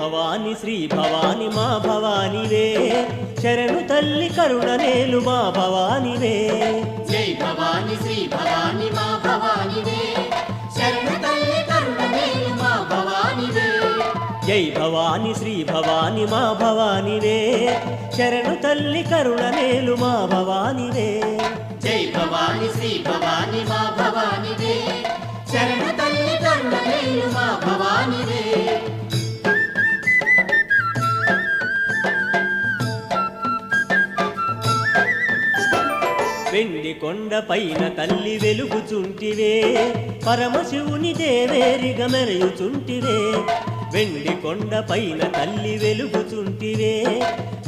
భవాని శ్రీ భవాని మా భవానివే శరణు తల్లి కరుణనేలు మా భవానివే జై భవాని శ్రీ భవాని మా భవానివే శరణు తల్లి కరుణనేలు మా భవానివే జై భవాని శ్రీ భవాని మా భవానివే శరణు తల్లి కరుణనేలు మా భవానివే జై భవాని శ్రీ భవాని మా భవానివే శరణు తల్లి కరుణనేలు మా భవానివే వెండి కొండ పైన తల్లి వెలుగుచుంటివే పరమశివుని దేవేరిగా మెరయుచుంటివే వెండి కొండ పైన తల్లి వెలుగుచుంటివే